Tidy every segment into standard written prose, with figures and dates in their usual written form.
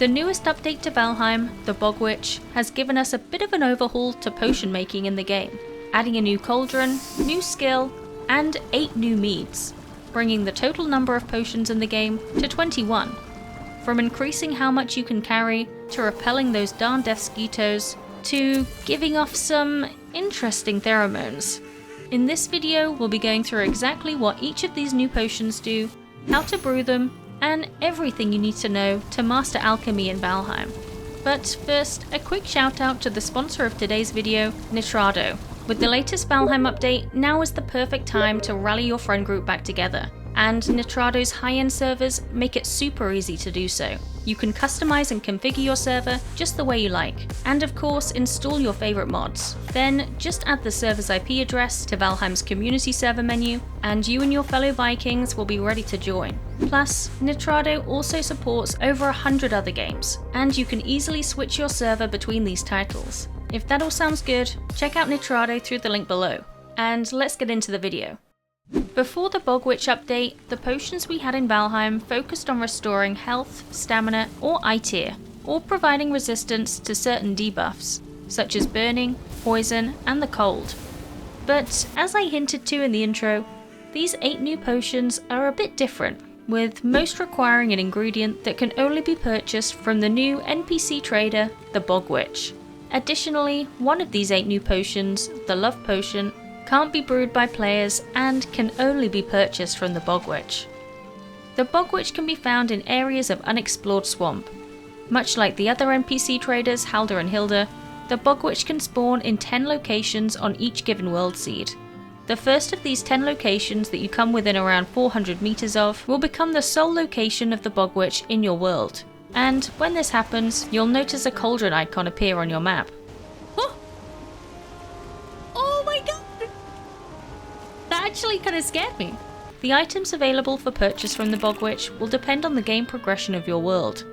The newest update to Valheim, the Bog Witch, has given us a bit of an overhaul to potion making in the game, adding a new cauldron, new skill, and 8 new meads, bringing the total number of potions in the game to 21. From increasing how much you can carry, to repelling those darn death skeetos, to giving off some interesting pheromones. In this video, we'll be going through exactly what each of these new potions do, how to brew them, and everything you need to know to master alchemy in Valheim. But first, a quick shout out to the sponsor of today's video, nitra.do. With the latest Valheim update, now is the perfect time to rally your friend group back together, and nitra.do's high-end servers make it super easy to do so. You can customize and configure your server just the way you like, and of course install your favorite mods. Then just add the server's IP address to Valheim's community server menu, and you and your fellow Vikings will be ready to join. Plus, nitra.do also supports over 100 other games, and you can easily switch your server between these titles. If that all sounds good, check out nitra.do through the link below, and let's get into the video. Before the Bog Witch update, the potions we had in Valheim focused on restoring health, stamina, or I tier, or providing resistance to certain debuffs, such as burning, poison, and the cold. But as I hinted to in the intro, these 8 new potions are a bit different, with most requiring an ingredient that can only be purchased from the new NPC trader, the Bog Witch. Additionally, one of these 8 new potions, the Love Potion, can't be brewed by players and can only be purchased from the Bog Witch. The Bog Witch can be found in areas of unexplored swamp. Much like the other NPC traders Halder and Hilda, the Bog Witch can spawn in 10 locations on each given world seed. The first of these 10 locations that you come within around 400 meters of will become the sole location of the Bog Witch in your world. And when this happens, you'll notice a cauldron icon appear on your map. That actually kind of scared me. The items available for purchase from the Bog Witch will depend on the game progression of your world.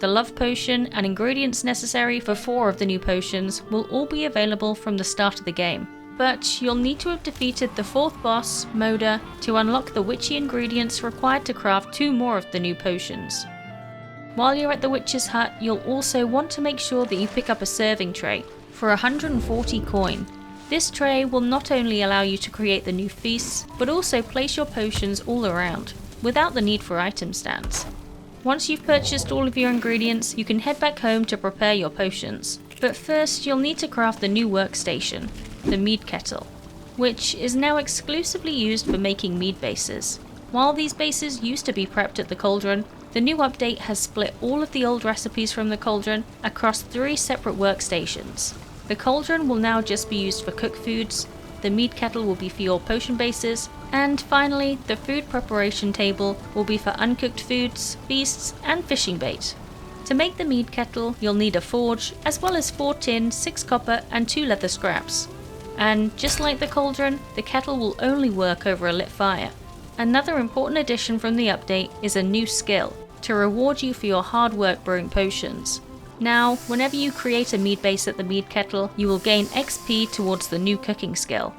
The Love Potion and ingredients necessary for 4 of the new potions will all be available from the start of the game, but you'll need to have defeated the 4th boss, Moda, to unlock the witchy ingredients required to craft 2 more of the new potions. While you're at the Witch's Hut, you'll also want to make sure that you pick up a serving tray for 140 coin. This tray will not only allow you to create the new feasts, but also place your potions all around, without the need for item stands. Once you've purchased all of your ingredients, you can head back home to prepare your potions. But first, you'll need to craft the new workstation, the Mead Kettle, which is now exclusively used for making mead bases. While these bases used to be prepped at the cauldron, the new update has split all of the old recipes from the cauldron across 3 separate workstations. The cauldron will now just be used for cooked foods, the mead kettle will be for your potion bases, and finally, the food preparation table will be for uncooked foods, feasts, and fishing bait. To make the mead kettle, you'll need a forge, as well as 4 tin, 6 copper, and 2 leather scraps. And just like the cauldron, the kettle will only work over a lit fire. Another important addition from the update is a new skill, to reward you for your hard work brewing potions. Now, whenever you create a mead base at the mead kettle, you will gain XP towards the new cooking skill.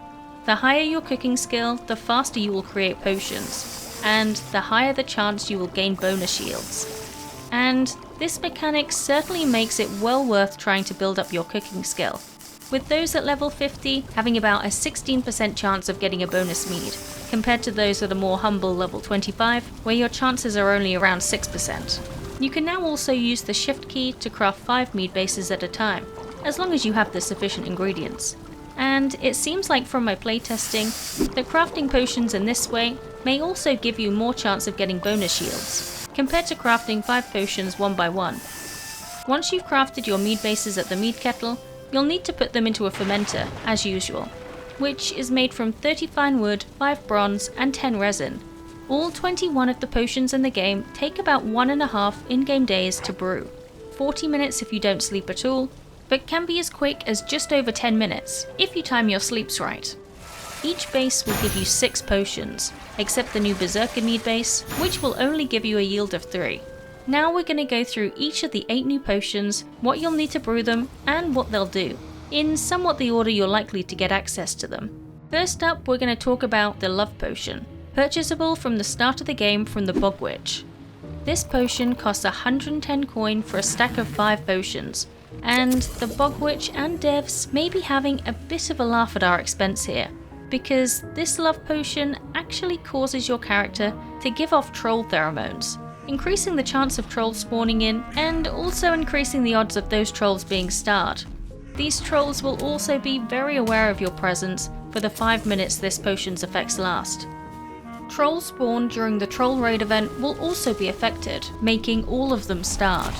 The higher your cooking skill, the faster you will create potions, and the higher the chance you will gain bonus shields. And this mechanic certainly makes it well worth trying to build up your cooking skill, with those at level 50 having about a 16% chance of getting a bonus mead, compared to those at a more humble level 25, where your chances are only around 6%. You can now also use the shift key to craft 5 mead bases at a time, as long as you have the sufficient ingredients. And it seems like from my playtesting, that crafting potions in this way may also give you more chance of getting bonus shields, compared to crafting 5 potions one by one. Once you've crafted your mead bases at the mead kettle, you'll need to put them into a fermenter, as usual, which is made from 30 fine wood, 5 bronze, and 10 resin. All 21 of the potions in the game take about 1.5 in-game days to brew, 40 minutes if you don't sleep at all, but can be as quick as just over 10 minutes, if you time your sleeps right. Each base will give you 6 potions, except the new Beserkir Mead base, which will only give you a yield of 3. Now we're going to go through each of the 8 new potions, what you'll need to brew them, and what they'll do, in somewhat the order you're likely to get access to them. First up, we're going to talk about the Love Potion, purchasable from the start of the game from the Bog Witch. This potion costs 110 coin for a stack of 5 potions, and the Bog Witch and devs may be having a bit of a laugh at our expense here, because this love potion actually causes your character to give off troll pheromones, increasing the chance of trolls spawning in and also increasing the odds of those trolls being starred. These trolls will also be very aware of your presence for the 5 minutes this potion's effects last. Trolls spawned during the troll raid event will also be affected, making all of them starred.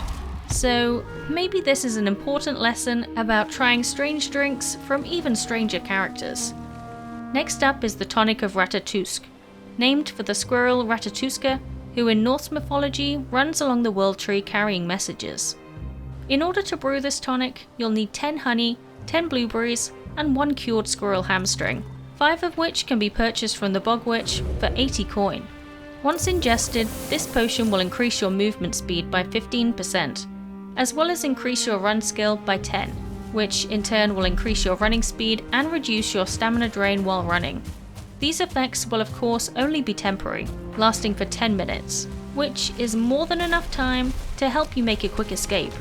So maybe this is an important lesson about trying strange drinks from even stranger characters. Next up is the Tonic of Ratatosk, named for the squirrel Ratatoska, who in Norse mythology runs along the world tree carrying messages. In order to brew this tonic, you'll need 10 honey, 10 blueberries, and 1 cured squirrel hamstring, 5 of which can be purchased from the Bog Witch for 80 coin. Once ingested, this potion will increase your movement speed by 15%, as well as increase your run skill by 10, which in turn will increase your running speed and reduce your stamina drain while running. These effects will of course only be temporary, lasting for 10 minutes, which is more than enough time to help you make a quick escape.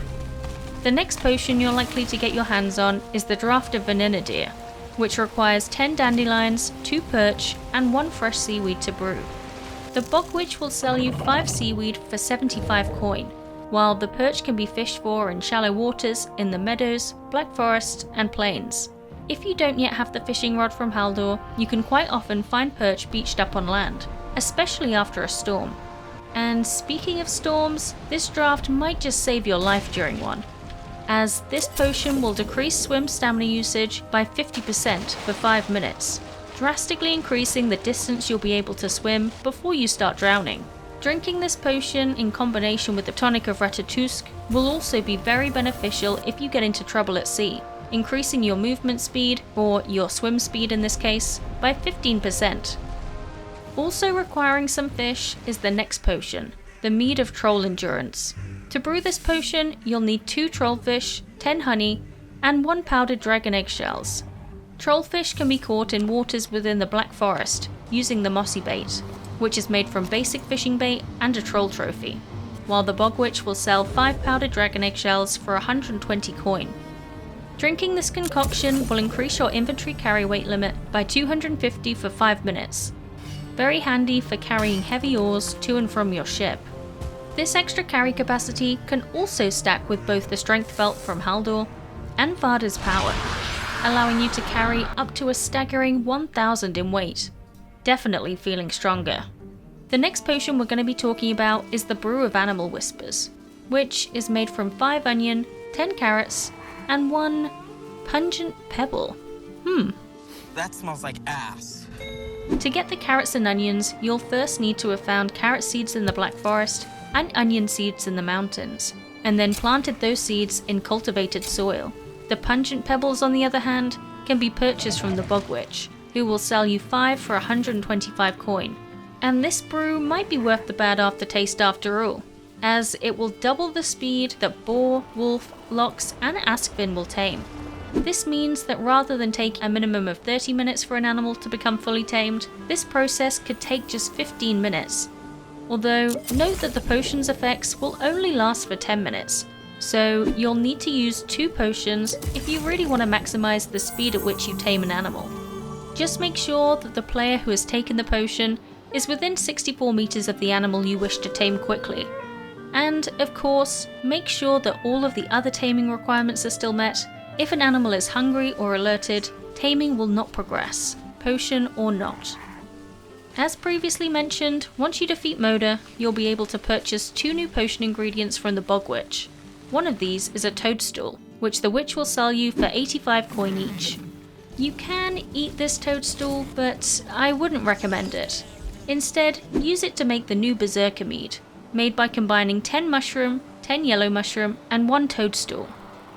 The next potion you're likely to get your hands on is the Draught of Vananidir, which requires 10 dandelions, 2 perch, and 1 fresh seaweed to brew. The Bog Witch will sell you 5 seaweed for 75 coin, while the perch can be fished for in shallow waters in the meadows, black forest, and plains. If you don't yet have the fishing rod from Haldor, you can quite often find perch beached up on land, especially after a storm. And speaking of storms, this draft might just save your life during one, as this potion will decrease swim stamina usage by 50% for 5 minutes, drastically increasing the distance you'll be able to swim before you start drowning. Drinking this potion in combination with the Tonic of Ratatosk will also be very beneficial if you get into trouble at sea, increasing your movement speed, or your swim speed in this case, by 15%. Also requiring some fish is the next potion, the Mead of Troll Endurance. To brew this potion, you'll need 2 trollfish, 10 honey, and 1 powdered dragon eggshells. Trollfish can be caught in waters within the Black Forest, using the mossy bait, which is made from basic fishing bait and a troll trophy, while the Bog Witch will sell 5 powdered dragon eggshells for 120 coin. Drinking this concoction will increase your inventory carry weight limit by 250 for 5 minutes. Very handy for carrying heavy ores to and from your ship. This extra carry capacity can also stack with both the strength belt from Haldor and Varda's power, allowing you to carry up to a staggering 1000 in weight. Definitely feeling stronger. The next potion we're going to be talking about is the Brew of Animal Whispers, which is made from 5 onion, 10 carrots, and 1 pungent pebble. That smells like ass. To get the carrots and onions, you'll first need to have found carrot seeds in the Black Forest and onion seeds in the mountains, and then planted those seeds in cultivated soil. The pungent pebbles, on the other hand, can be purchased from the Bog Witch, who will sell you 5 for 125 coin. And this brew might be worth the bad aftertaste after all, as it will double the speed that boar, wolf, lox, and askvin will tame. This means that rather than take a minimum of 30 minutes for an animal to become fully tamed, this process could take just 15 minutes. Although, note that the potion's effects will only last for 10 minutes, so you'll need to use 2 potions if you really want to maximize the speed at which you tame an animal. Just make sure that the player who has taken the potion is within 64 meters of the animal you wish to tame quickly. And, of course, make sure that all of the other taming requirements are still met. If an animal is hungry or alerted, taming will not progress, potion or not. As previously mentioned, once you defeat Moda, you'll be able to purchase 2 new potion ingredients from the Bog Witch. One of these is a toadstool, which the witch will sell you for 85 coin each. You can eat this toadstool, but I wouldn't recommend it. Instead, use it to make the new Beserkir Mead, made by combining 10 mushroom, 10 yellow mushroom, and 1 toadstool.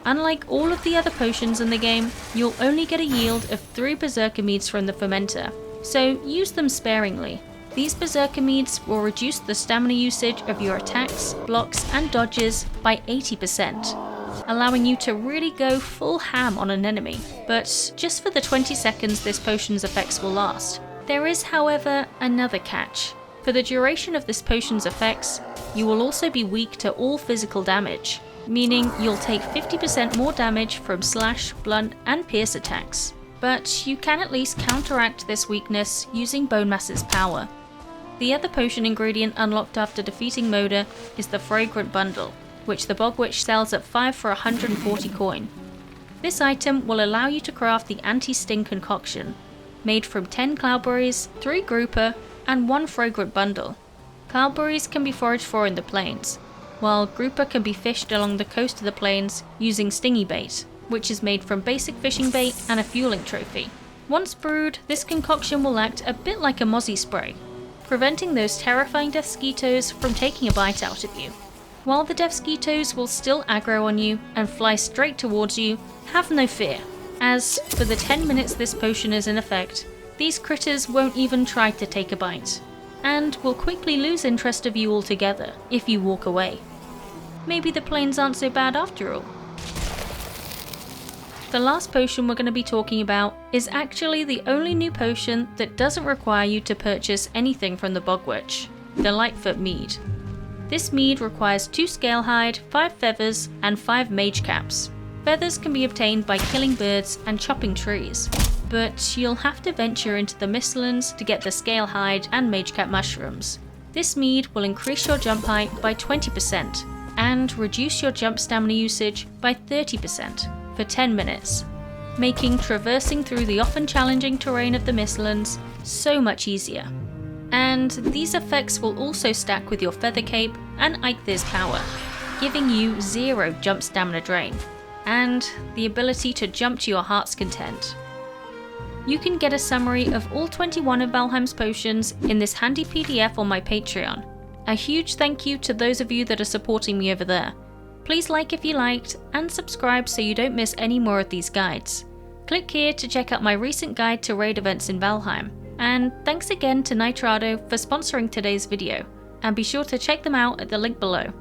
Unlike all of the other potions in the game, you'll only get a yield of 3 Beserkir Meads from the fermenter, so use them sparingly. These Beserkir Meads will reduce the stamina usage of your attacks, blocks, and dodges by 80%, allowing you to really go full ham on an enemy, but just for the 20 seconds this potion's effects will last. There is, however, another catch. For the duration of this potion's effects, you will also be weak to all physical damage, meaning you'll take 50% more damage from slash, blunt, and pierce attacks. But you can at least counteract this weakness using Bone Mass's power. The other potion ingredient unlocked after defeating Moda is the Fragrant Bundle, which the Bog Witch sells at 5 for 140 coin. This item will allow you to craft the anti-sting concoction, made from 10 cloudberries, 3 grouper, and 1 fragrant bundle. Cloudberries can be foraged for in the plains, while grouper can be fished along the coast of the plains using stingy bait, which is made from basic fishing bait and a fueling trophy. Once brewed, this concoction will act a bit like a mozzie spray, preventing those terrifying death skeetos from taking a bite out of you. While the death skeetos will still aggro on you and fly straight towards you, have no fear, as for the 10 minutes this potion is in effect, these critters won't even try to take a bite, and will quickly lose interest of you altogether if you walk away. Maybe the plains aren't so bad after all. The last potion we're going to be talking about is actually the only new potion that doesn't require you to purchase anything from the Bog Witch, the Lightfoot Mead. This mead requires 2 scalehide, 5 feathers, and 5 mage caps. Feathers can be obtained by killing birds and chopping trees, but you'll have to venture into the Mistlands to get the scalehide and mage cap mushrooms. This mead will increase your jump height by 20% and reduce your jump stamina usage by 30%. For 10 minutes, making traversing through the often challenging terrain of the Mistlands so much easier. And these effects will also stack with your Feather Cape and Eikthyrs power, giving you 0 jump stamina drain, and the ability to jump to your heart's content. You can get a summary of all 21 of Valheim's potions in this handy PDF on my Patreon. A huge thank you to those of you that are supporting me over there. Please like if you liked, and subscribe so you don't miss any more of these guides. Click here to check out my recent guide to raid events in Valheim. And thanks again to nitra.do for sponsoring today's video, and be sure to check them out at the link below.